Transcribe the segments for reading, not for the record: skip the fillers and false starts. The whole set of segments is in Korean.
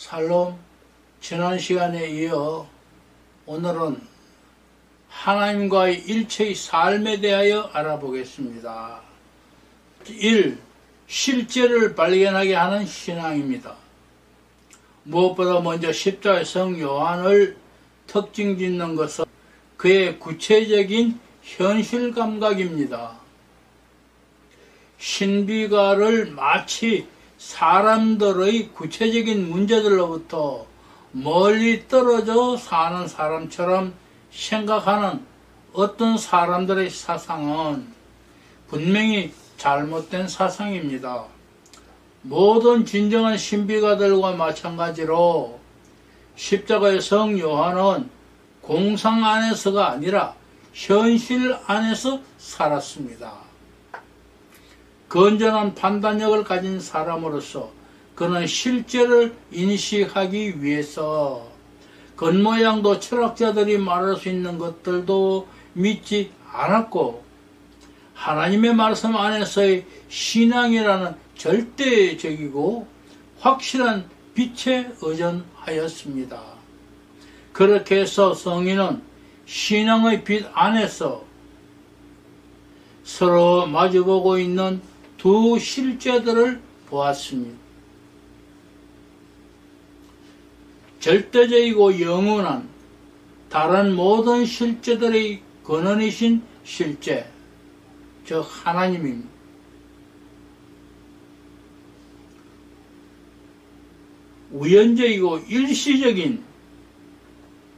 샬롬. 지난 시간에 이어 오늘은 하나님과의 일체의 삶에 대하여 알아보겠습니다. 1. 실제를 발견하게 하는 신앙입니다. 무엇보다 먼저 십자가의 성 요한을 특징 짓는 것은 그의 구체적인 현실 감각입니다. 신비가를 마치 사람들의 구체적인 문제들로부터 멀리 떨어져 사는 사람처럼 생각하는 어떤 사람들의 사상은 분명히 잘못된 사상입니다. 모든 진정한 신비가들과 마찬가지로 십자가의 성 요한은 공상 안에서가 아니라 현실 안에서 살았습니다. 건전한 판단력을 가진 사람으로서 그는 실제를 인식하기 위해서 겉모양도 철학자들이 말할 수 있는 것들도 믿지 않았고, 하나님의 말씀 안에서의 신앙이라는 절대적이고 확실한 빛에 의존하였습니다. 그렇게 해서 성인은 신앙의 빛 안에서 서로 마주보고 있는 두 실제들을 보았습니다. 절대적이고 영원한 다른 모든 실제들의 근원이신 실제, 즉 하나님입니다. 우연적이고 일시적인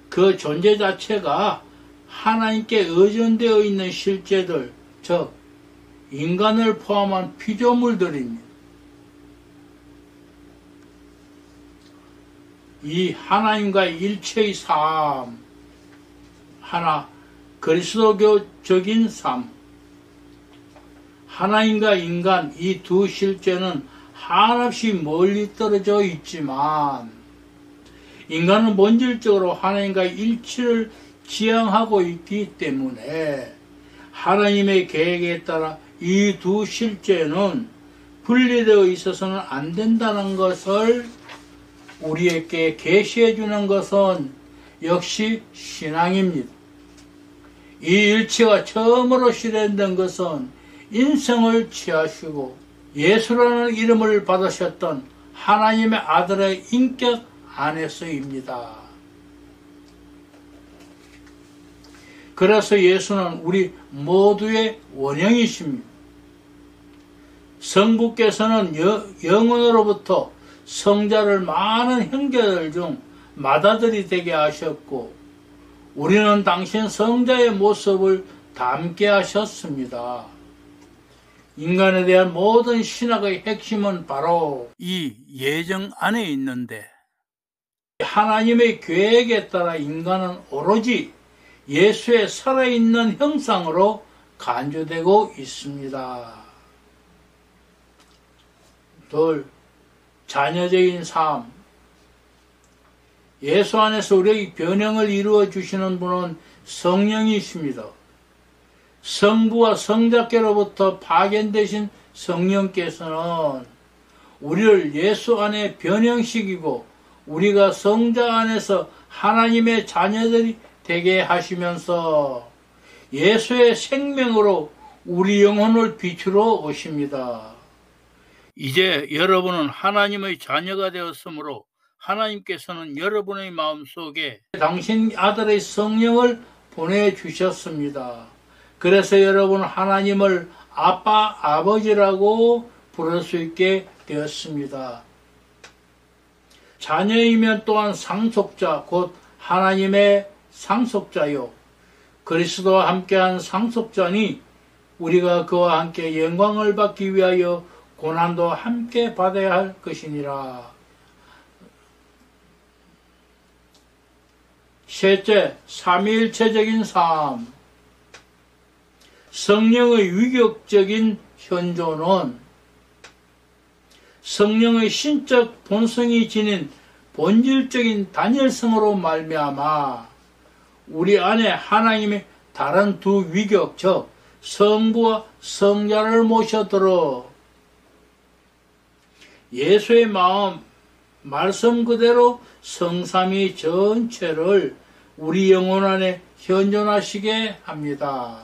그 존재 자체가 하나님께 의존되어 있는 실제들, 즉 인간을 포함한 피조물들입니다. 이 하나님과의 일체의 삶, 하나 그리스도교적인 삶, 하나님과 인간 이 두 실제는 한없이 멀리 떨어져 있지만 인간은 본질적으로 하나님과 일치를 지향하고 있기 때문에 하나님의 계획에 따라 이 두 실제는 분리되어 있어서는 안 된다는 것을 우리에게 계시해 주는 것은 역시 신앙입니다. 이 일치가 처음으로 실현된 것은 인생을 취하시고 예수라는 이름을 받으셨던 하나님의 아들의 인격 안에서입니다. 그래서 예수는 우리 모두의 원형이십니다. 성부께서는 영원으로부터 성자를 많은 형제들 중 맏아들이 되게 하셨고 우리는 당신 성자의 모습을 닮게 하셨습니다. 인간에 대한 모든 신학의 핵심은 바로 이 예정 안에 있는데, 하나님의 계획에 따라 인간은 오로지 예수의 살아있는 형상으로 간주되고 있습니다. 둘, 자녀적인 삶. 예수 안에서 우리에게 변형을 이루어 주시는 분은 성령이십니다. 성부와 성자께로부터 파견되신 성령께서는 우리를 예수 안에 변형시키고 우리가 성자 안에서 하나님의 자녀들이 되게 하시면서 예수의 생명으로 우리 영혼을 비추러 오십니다. 이제 여러분은 하나님의 자녀가 되었으므로 하나님께서는 여러분의 마음속에 당신 아들의 성령을 보내주셨습니다. 그래서 여러분은 하나님을 아빠, 아버지라고 부를 수 있게 되었습니다. 자녀이면 또한 상속자, 곧 하나님의 상속자요. 그리스도와 함께한 상속자니 우리가 그와 함께 영광을 받기 위하여 고난도 함께 받아야 할 것이니라. 셋째, 삼위일체적인 삶. 성령의 위격적인 현존은 성령의 신적 본성이 지닌 본질적인 단열성으로 말미암아 우리 안에 하나님의 다른 두 위격, 즉 성부와 성자를 모셔들어 예수의 마음, 말씀 그대로 성삼위 전체를 우리 영혼 안에 현존하시게 합니다.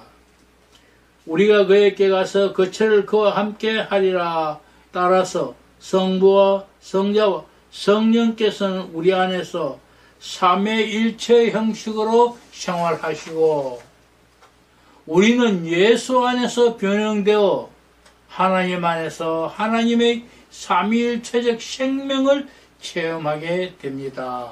우리가 그에게 가서 거처를 그와 함께 하리라. 따라서 성부와 성자와 성령께서는 우리 안에서 삼위일체 형식으로 생활하시고 우리는 예수 안에서 변형되어 하나님 안에서 하나님의 삼위일체적 생명을 체험하게 됩니다.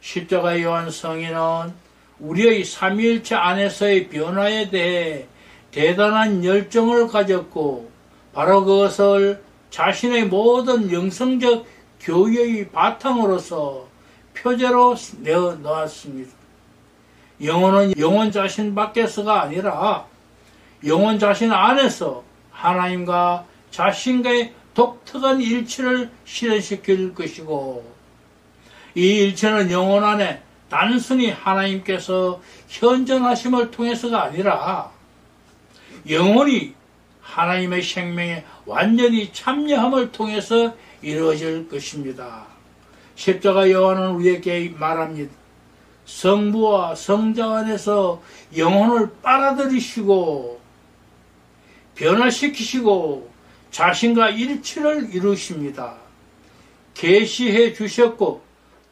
십자가 요한 성인은 우리의 삼위일체 안에서의 변화에 대해 대단한 열정을 가졌고 바로 그것을 자신의 모든 영성적 교육의 바탕으로서 표제로 내어 놓았습니다. 영혼은 영혼 자신 밖에서가 아니라 영혼 자신 안에서 하나님과 자신과의 독특한 일치를 실현시킬 것이고 이 일체는 영혼 안에 단순히 하나님께서 현존하심을 통해서가 아니라 영혼이 하나님의 생명에 완전히 참여함을 통해서 이루어질 것입니다. 십자가 요한은 우리에게 말합니다. 성부와 성자 안에서 영혼을 빨아들이시고 변화시키시고 자신과 일치를 이루십니다. 계시해 주셨고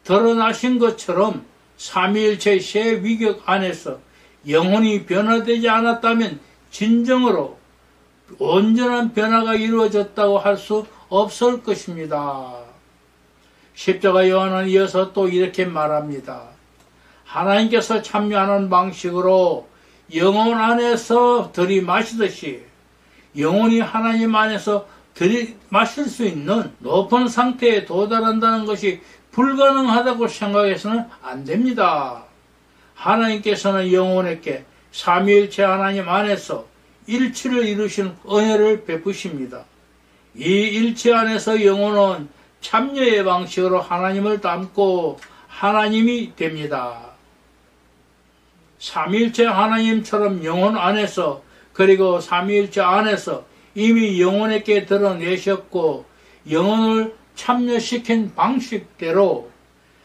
드러나신 것처럼 삼위일체 새 위격 안에서 영혼이 변화되지 않았다면 진정으로 온전한 변화가 이루어졌다고 할 수 없을 것입니다. 십자가 요한은 이어서 또 이렇게 말합니다. 하나님께서 참여하는 방식으로 영혼 안에서 들이마시듯이 영혼이 하나님 안에서 들이마실 수 있는 높은 상태에 도달한다는 것이 불가능하다고 생각해서는 안 됩니다. 하나님께서는 영혼에게 삼위일체 하나님 안에서 일치를 이루신 은혜를 베푸십니다. 이 일치 안에서 영혼은 참여의 방식으로 하나님을 닮고 하나님이 됩니다. 삼위일체 하나님처럼 영혼 안에서 그리고 삼위일체 안에서 이미 영혼에게 드러내셨고 영혼을 참여시킨 방식대로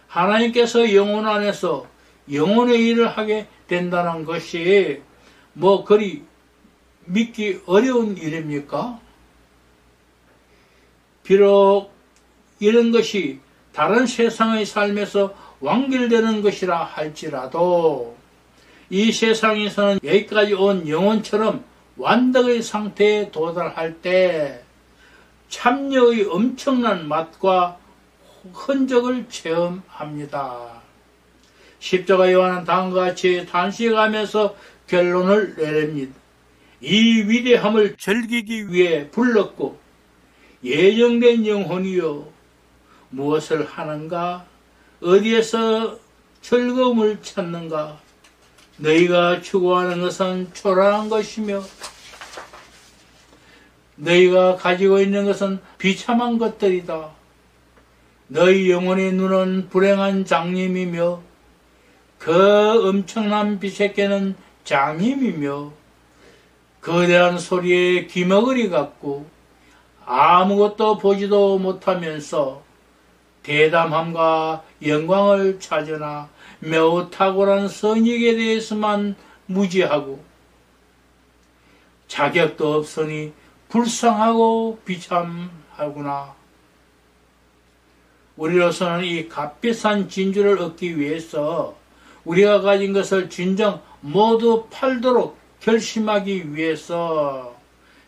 하나님께서 영혼 안에서 영혼의 일을 하게 된다는 것이 그리 믿기 어려운 일입니까? 비록 이런 것이 다른 세상의 삶에서 완결되는 것이라 할지라도 이 세상에서는 여기까지 온 영혼처럼 완덕의 상태에 도달할 때 참여의 엄청난 맛과 흔적을 체험합니다. 십자가 요한은 다음과 같이 단식하면서 결론을 내립니다. 이 위대함을 즐기기 위해 불렀고 예정된 영혼이요 무엇을 하는가 어디에서 즐거움을 찾는가 너희가 추구하는 것은 초라한 것이며 너희가 가지고 있는 것은 비참한 것들이다. 너희 영혼의 눈은 불행한 장님이며 그 엄청난 빛에게는 장님이며 거대한 소리에 귀머거리 같고 아무것도 보지도 못하면서 대담함과 영광을 찾으나 매우 탁월한 선익에 대해서만 무지하고 자격도 없으니 불쌍하고 비참하구나. 우리로서는 이 값비싼 진주를 얻기 위해서 우리가 가진 것을 진정 모두 팔도록 결심하기 위해서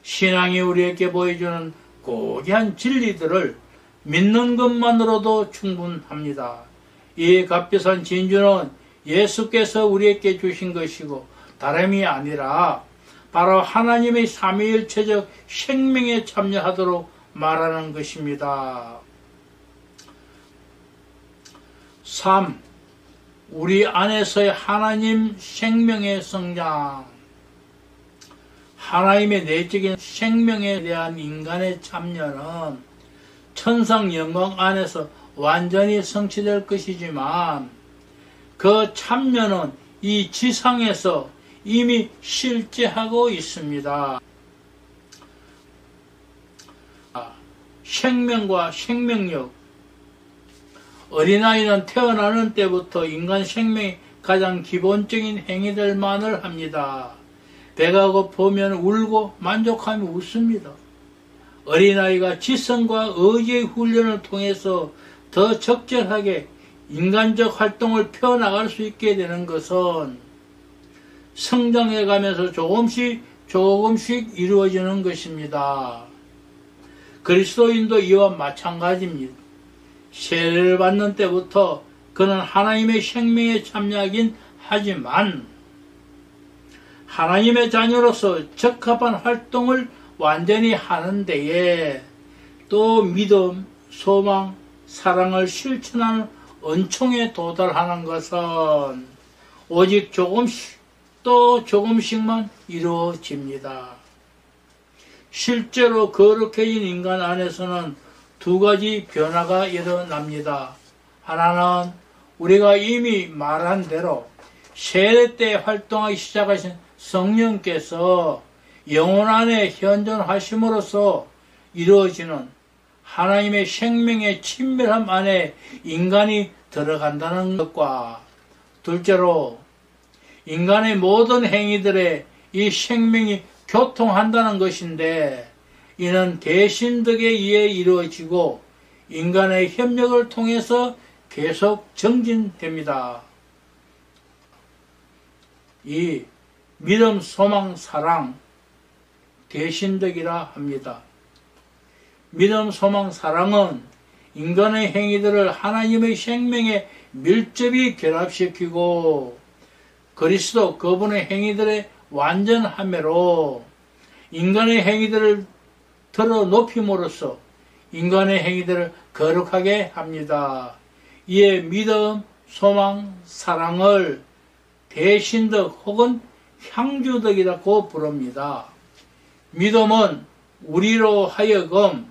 신앙이 우리에게 보여주는 고귀한 진리들을 믿는 것만으로도 충분합니다. 이 값비싼 진주는 예수께서 우리에게 주신 것이고 다름이 아니라 바로 하나님의 삼위일체적 생명에 참여하도록 말하는 것입니다. 3. 우리 안에서의 하나님 생명의 성장. 하나님의 내적인 생명에 대한 인간의 참여는 천상 영광 안에서 완전히 성취될 것이지만 그 참여는 이 지상에서 이미 실제하고 있습니다. 생명과 생명력, 어린아이는 태어나는 때부터 인간 생명의 가장 기본적인 행위들만을 합니다. 배가 고프면 울고 만족하면 웃습니다. 어린아이가 지성과 의지의 훈련을 통해서 더 적절하게 인간적 활동을 펴나갈 수 있게 되는 것은 성장해가면서 조금씩 이루어지는 것입니다. 그리스도인도 이와 마찬가지입니다. 세례를 받는 때부터 그는 하나님의 생명에 참여하긴 하지만 하나님의 자녀로서 적합한 활동을 완전히 하는 데에 또 믿음, 소망, 사랑을 실천하는 은총에 도달하는 것은 오직 조금씩 또 조금씩만 이루어집니다. 실제로 거룩해진 인간 안에서는 두 가지 변화가 일어납니다. 하나는 우리가 이미 말한 대로 세례 때 활동하기 시작하신 성령께서 영혼 안에 현존하심으로써 이루어지는 하나님의 생명의 친밀함 안에 인간이 들어간다는 것과, 둘째로 인간의 모든 행위들에 이 생명이 교통한다는 것인데, 이는 대신덕에 의해 이루어지고 인간의 협력을 통해서 계속 정진됩니다. 이 믿음, 소망, 사랑, 대신덕이라 합니다. 믿음, 소망, 사랑은 인간의 행위들을 하나님의 생명에 밀접히 결합시키고 그리스도 그분의 행위들의 완전함으로 인간의 행위들을 들어 높임으로써 인간의 행위들을 거룩하게 합니다. 이에 믿음, 소망, 사랑을 대신덕 혹은 향주덕이라고 부릅니다. 믿음은 우리로 하여금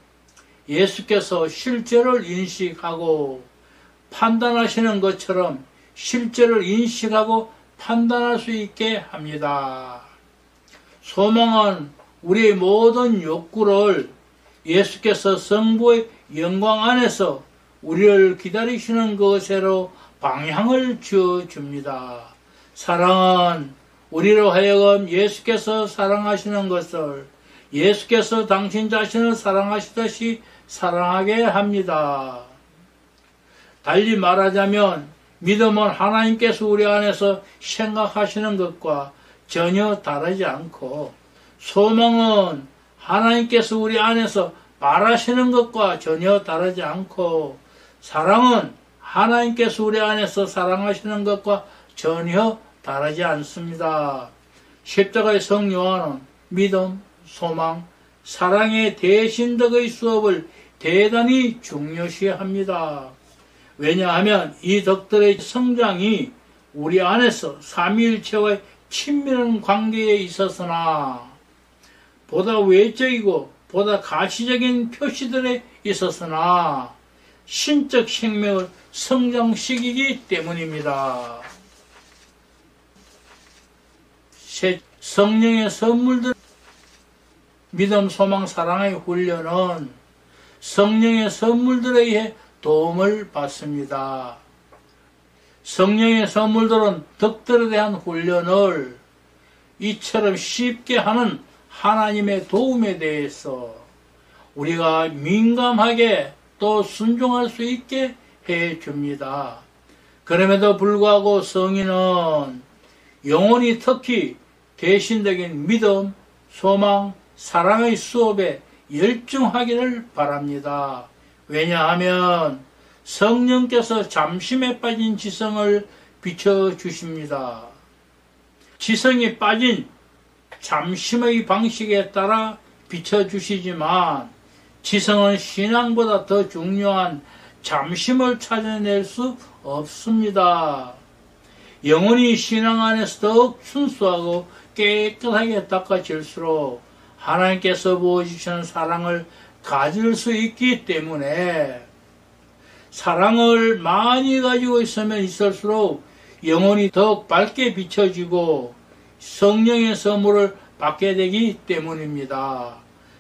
예수께서 실제를 인식하고 판단하시는 것처럼 실제를 인식하고 판단할 수 있게 합니다. 소망은 우리의 모든 욕구를 예수께서 성부의 영광 안에서 우리를 기다리시는 것으로 방향을 주어줍니다. 사랑은 우리로 하여금 예수께서 사랑하시는 것을 예수께서 당신 자신을 사랑하시듯이 사랑하게 합니다. 달리 말하자면 믿음은 하나님께서 우리 안에서 생각하시는 것과 전혀 다르지 않고, 소망은 하나님께서 우리 안에서 바라시는 것과 전혀 다르지 않고, 사랑은 하나님께서 우리 안에서 사랑하시는 것과 전혀 다르지 않습니다. 십자가의 성 요한은 믿음, 소망, 사랑의 대신덕의 수업을 대단히 중요시합니다. 왜냐하면 이 덕들의 성장이 우리 안에서 삼위일체와의 친밀한 관계에 있었으나 보다 외적이고 보다 가시적인 표시들에 있었으나 신적 생명을 성장시키기 때문입니다. 성령의 선물들, 믿음, 소망, 사랑의 훈련은 성령의 선물들에 의해 도움을 받습니다. 성령의 선물들은 덕들에 대한 훈련을 이처럼 쉽게 하는 하나님의 도움에 대해서 우리가 민감하게 또 순종할 수 있게 해줍니다. 그럼에도 불구하고 성인은 영혼이 특히 대신적인 믿음, 소망, 사랑의 수업에 열중하기를 바랍니다. 왜냐하면 성령께서 잠심에 빠진 지성을 비춰주십니다. 지성이 빠진 잠심의 방식에 따라 비춰주시지만 지성은 신앙보다 더 중요한 잠심을 찾아낼 수 없습니다. 영혼이 신앙 안에서 더욱 순수하고 깨끗하게 닦아질수록 하나님께서 부어주시는 사랑을 가질 수 있기 때문에 사랑을 많이 가지고 있으면 있을수록 영혼이 더욱 밝게 비춰지고 성령의 선물을 받게 되기 때문입니다.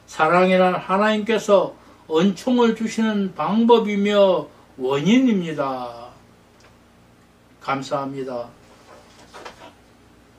사랑이란 하나님께서 은총을 주시는 방법이며 원인입니다. 감사합니다.